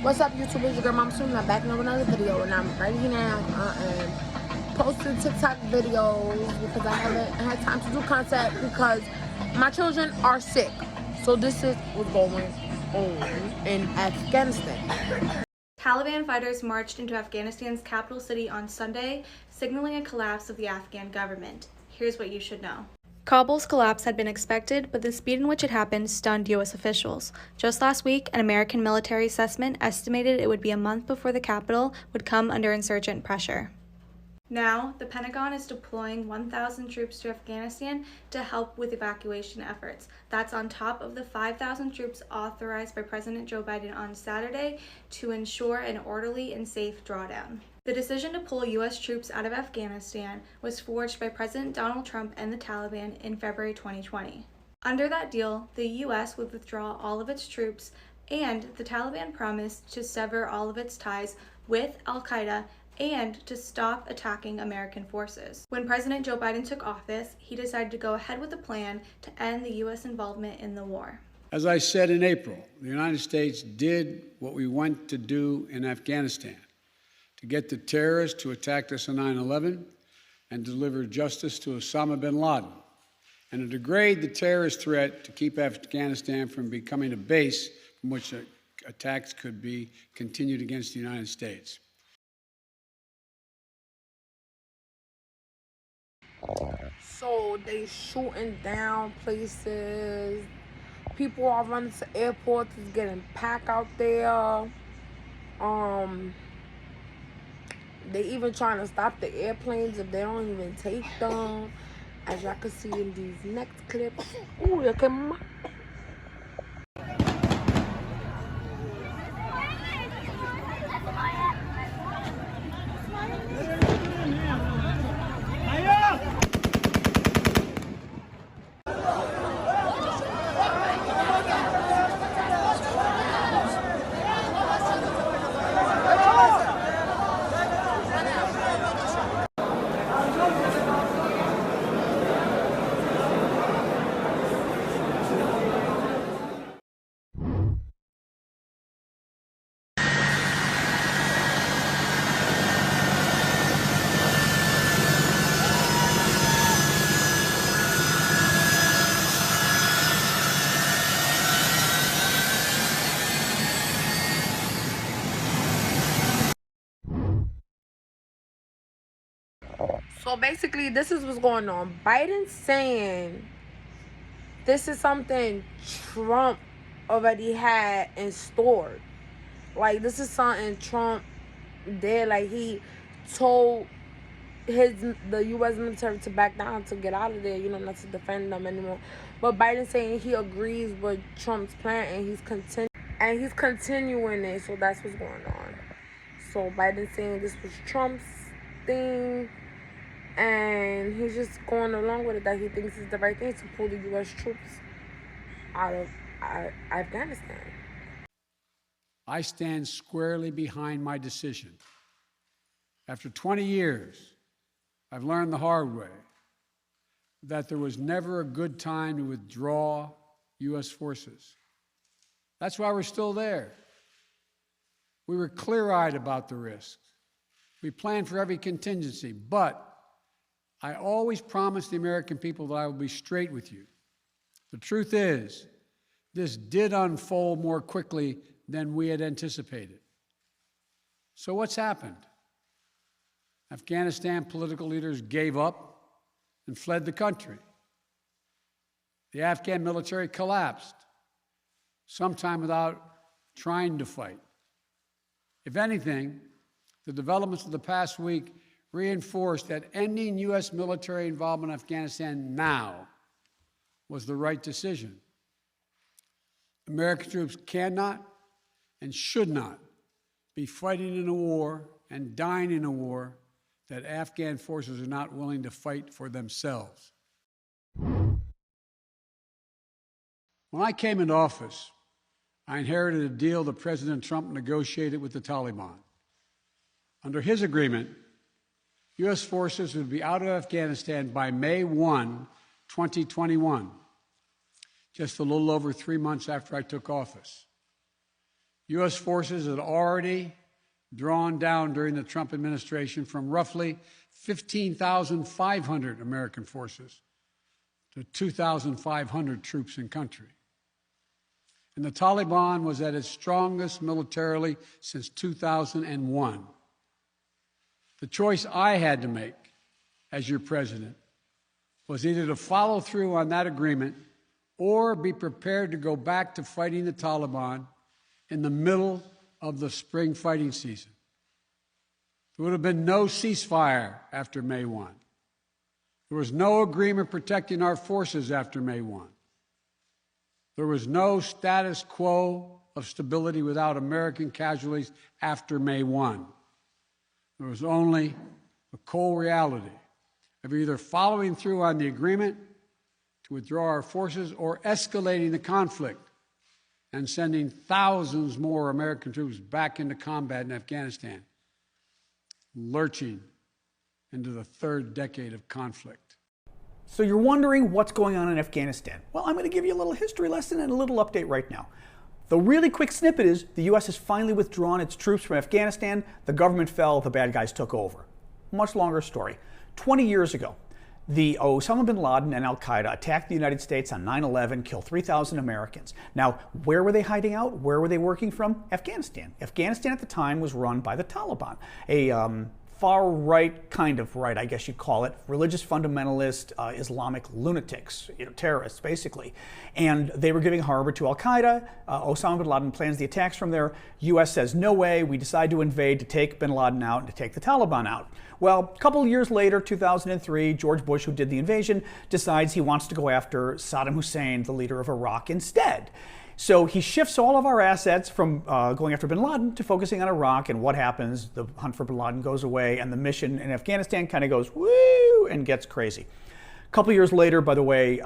What's up, YouTube? It's your girl, Mama Soon. I'm back with another video, and I'm right here now. Posting TikTok videos because I haven't had time to do content because my children are sick. So this is what's going on in Afghanistan. Taliban fighters marched into Afghanistan's capital city on Sunday, signaling a collapse of the Afghan government. Here's what you should know. Kabul's collapse had been expected, but the speed in which it happened stunned U.S. officials. Just last week, an American military assessment estimated it would be a month before the capital would come under insurgent pressure. Now, the Pentagon is deploying 1,000 troops to Afghanistan to help with evacuation efforts. That's on top of the 5,000 troops authorized by President Joe Biden on Saturday to ensure an orderly and safe drawdown. The decision to pull U.S. troops out of Afghanistan was forged by President Donald Trump and the Taliban in February 2020. Under that deal, the U.S. would withdraw all of its troops, and the Taliban promised to sever all of its ties with al-Qaeda and to stop attacking American forces. When President Joe Biden took office, he decided to go ahead with the plan to end the U.S. involvement in the war. As I said in April, the United States did what we went to do in Afghanistan, to get the terrorists who attacked us on 9/11 and deliver justice to Osama bin Laden, and to degrade the terrorist threat to keep Afghanistan from becoming a base from which attacks could be continued against the United States. So they shooting down places. People are running to airports. It's getting packed out there. They even trying to stop the airplanes if they don't even take them. As y'all can see in these next clips. Ooh, look at my... So basically, this is what's going on. Biden's saying this is something Trump already had in store. Like, this is something Trump did. Like, he told the U.S. military to back down, to get out of there, not to defend them anymore. But Biden's saying he agrees with Trump's plan, and he's continuing it. So that's what's going on. So Biden's saying this was Trump's thing, and he's just going along with it, that he thinks is the right thing to pull the U.S. troops out of Afghanistan. I stand squarely behind my decision. After 20 years, I've learned the hard way that there was never a good time to withdraw U.S. forces. That's why we're still there. We were clear-eyed about the risks. We planned for every contingency, but I always promised the American people that I will be straight with you. The truth is, this did unfold more quickly than we had anticipated. So what's happened? Afghanistan political leaders gave up and fled the country. The Afghan military collapsed, sometime without trying to fight. If anything, the developments of the past week reinforced that ending U.S. military involvement in Afghanistan now was the right decision. American troops cannot and should not be fighting in a war and dying in a war that Afghan forces are not willing to fight for themselves. When I came into office, I inherited a deal that President Trump negotiated with the Taliban. Under his agreement, U.S. forces would be out of Afghanistan by May 1, 2021, just a little over 3 months after I took office. U.S. forces had already drawn down during the Trump administration from roughly 15,500 American forces to 2,500 troops in country. And the Taliban was at its strongest militarily since 2001. The choice I had to make as your president was either to follow through on that agreement or be prepared to go back to fighting the Taliban in the middle of the spring fighting season. There would have been no ceasefire after May 1. There was no agreement protecting our forces after May 1. There was no status quo of stability without American casualties after May 1. There was only the cold reality of either following through on the agreement to withdraw our forces or escalating the conflict and sending thousands more American troops back into combat in Afghanistan, lurching into the third decade of conflict. So you're wondering what's going on in Afghanistan. Well, I'm going to give you a little history lesson and a little update right now. The really quick snippet is the U.S. has finally withdrawn its troops from Afghanistan. The government fell, the bad guys took over. Much longer story. 20 years ago, the Osama bin Laden and al-Qaeda attacked the United States on 9/11, killed 3,000 Americans. Now, where were they hiding out? Where were they working from? Afghanistan. Afghanistan at the time was run by the Taliban, a far-right, kind of right, I guess you'd call it, religious fundamentalist, Islamic lunatics, terrorists, basically. And they were giving harbor to al-Qaeda. Osama bin Laden plans the attacks from there. U.S. says, no way, we decide to invade to take bin Laden out and to take the Taliban out. Well, a couple of years later, 2003, George Bush, who did the invasion, decides he wants to go after Saddam Hussein, the leader of Iraq, instead. So he shifts all of our assets from going after bin Laden to focusing on Iraq, and what happens? The hunt for bin Laden goes away, and the mission in Afghanistan kind of goes woo and gets crazy. A couple years later, by the way,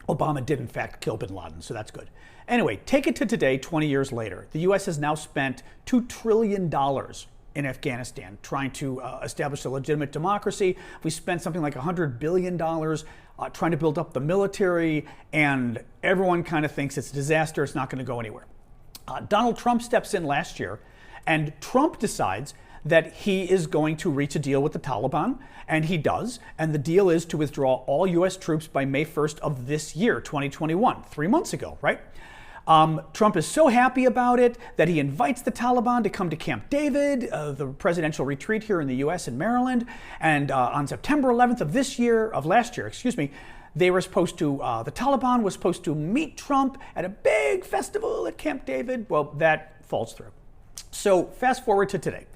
Obama did in fact kill bin Laden, so that's good. Anyway, take it to today, 20 years later. The U.S. has now spent $2 trillion in Afghanistan trying to establish a legitimate democracy. We spent something like $100 billion trying to build up the military, and everyone kind of thinks it's a disaster, it's not going to go anywhere. Donald Trump steps in last year, and Trump decides that he is going to reach a deal with the Taliban, and he does, and the deal is to withdraw all U.S. troops by May 1st of this year, 2021, 3 months ago, right? Trump is so happy about it that he invites the Taliban to come to Camp David, the presidential retreat here in the U.S. in Maryland. And on September 11th of last year, they were supposed to, the Taliban was supposed to meet Trump at a big festival at Camp David. Well, that falls through. So fast forward to today.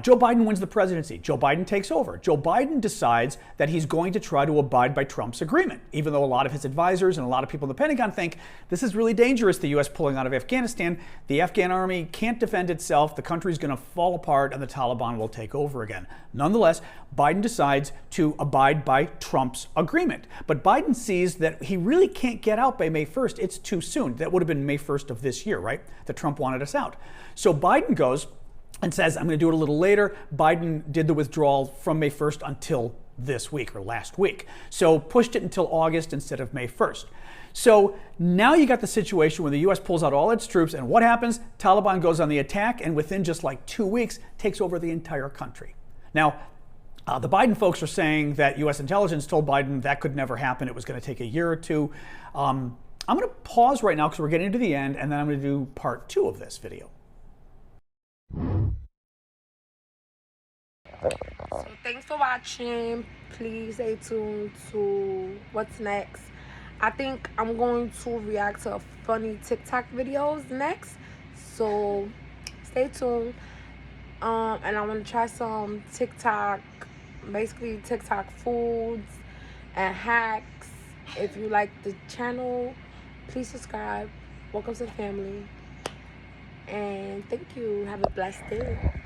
Joe Biden wins the presidency. Joe Biden takes over. Joe Biden decides that he's going to try to abide by Trump's agreement, even though a lot of his advisors and a lot of people in the Pentagon think this is really dangerous, the U.S. pulling out of Afghanistan. The Afghan army can't defend itself. The country's going to fall apart and the Taliban will take over again. Nonetheless, Biden decides to abide by Trump's agreement. But Biden sees that he really can't get out by May 1st. It's too soon. That would have been May 1st of this year, right? That Trump wanted us out. So Biden goes and says, I'm going to do it a little later. Biden did the withdrawal from May 1st until this week or last week. So pushed it until August instead of May 1st. So now you got the situation where the U.S. pulls out all its troops, and what happens? Taliban goes on the attack, and within just like 2 weeks, takes over the entire country. Now, the Biden folks are saying that U.S. intelligence told Biden that could never happen. It was going to take a year or two. I'm going to pause right now because we're getting to the end, and then I'm going to do part 2 of this video. So thanks for watching. Please stay tuned to what's next. I think I'm going to react to funny TikTok videos next. So stay tuned. And I want to try some TikTok, basically TikTok foods and hacks. If you like the channel, please subscribe. Welcome to the family. And thank you. Have a blessed day.